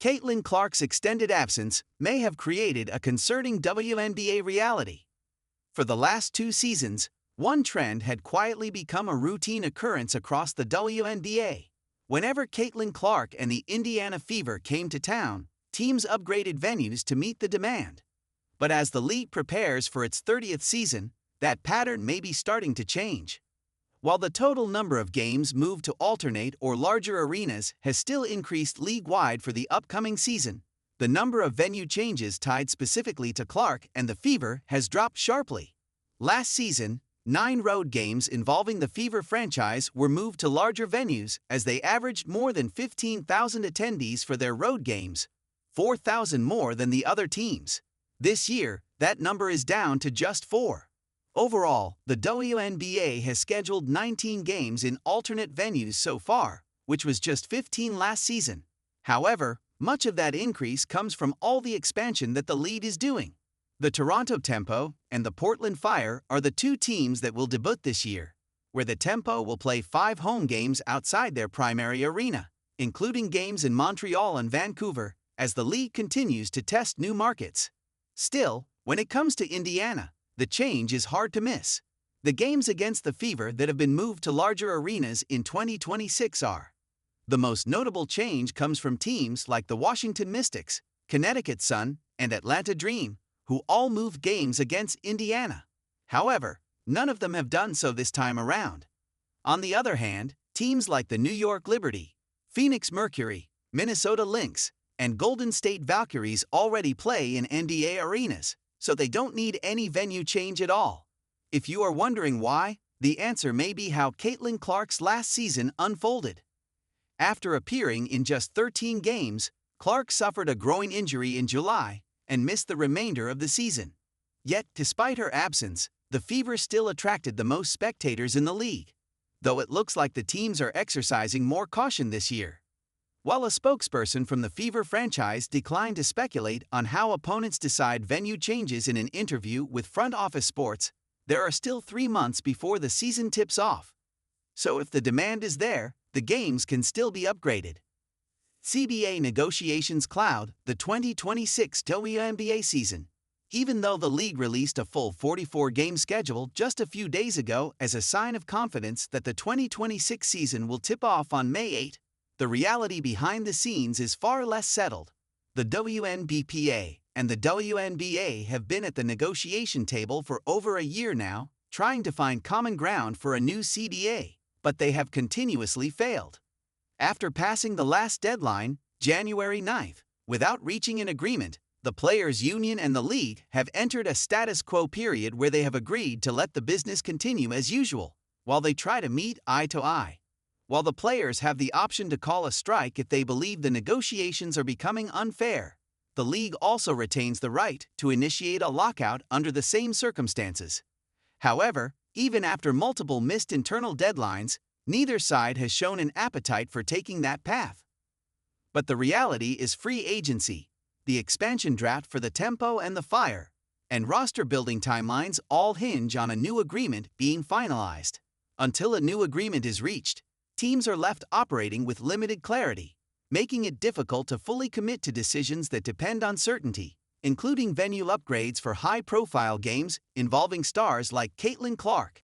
Caitlin Clark's extended absence may have created a concerning WNBA reality. For the last 2 seasons, one trend had quietly become a routine occurrence across the WNBA. Whenever Caitlin Clark and the Indiana Fever came to town, teams upgraded venues to meet the demand. But as the league prepares for its 30th season, that pattern may be starting to change. While the total number of games moved to alternate or larger arenas has still increased league-wide for the upcoming season, the number of venue changes tied specifically to Clark and the Fever has dropped sharply. Last season, 9 road games involving the Fever franchise were moved to larger venues as they averaged more than 15,000 attendees for their road games, 4,000 more than the other teams. This year, that number is down to just 4. Overall, the WNBA has scheduled 19 games in alternate venues so far, which was just 15 last season. However, much of that increase comes from all the expansion that the league is doing. The Toronto Tempo and the Portland Fire are the 2 teams that will debut this year, where the Tempo will play 5 home games outside their primary arena, including games in Montreal and Vancouver, as the league continues to test new markets. Still, when it comes to Indiana, the change is hard to miss. The games against the Fever that have been moved to larger arenas in 2026 are. The most notable change comes from teams like the Washington Mystics, Connecticut Sun, and Atlanta Dream, who all moved games against Indiana. However, none of them have done so this time around. On the other hand, teams like the New York Liberty, Phoenix Mercury, Minnesota Lynx, and Golden State Valkyries already play in NBA arenas, so they don't need any venue change at all. If you are wondering why, the answer may be how Caitlin Clark's last season unfolded. After appearing in just 13 games, Clark suffered a groin injury in July and missed the remainder of the season. Yet, despite her absence, the Fever still attracted the most spectators in the league, though it looks like the teams are exercising more caution this year. While a spokesperson from the Fever franchise declined to speculate on how opponents decide venue changes in an interview with Front Office Sports, there are still 3 months before the season tips off. So if the demand is there, the games can still be upgraded. CBA negotiations cloud the 2026 WNBA season. Even though the league released a full 44-game schedule just a few days ago as a sign of confidence that the 2026 season will tip off on May 8, the reality behind the scenes is far less settled. The WNBPA and the WNBA have been at the negotiation table for over a year now, trying to find common ground for a new CBA, but they have continuously failed. After passing the last deadline, January 9th, without reaching an agreement, the players' union and the league have entered a status quo period where they have agreed to let the business continue as usual, while they try to meet eye to eye. While the players have the option to call a strike if they believe the negotiations are becoming unfair, the league also retains the right to initiate a lockout under the same circumstances. However, even after multiple missed internal deadlines, neither side has shown an appetite for taking that path. But the reality is free agency, the expansion draft for the Tempo and the Fire, and roster-building timelines all hinge on a new agreement being finalized. Until a new agreement is reached, teams are left operating with limited clarity, making it difficult to fully commit to decisions that depend on certainty, including venue upgrades for high-profile games involving stars like Caitlin Clark.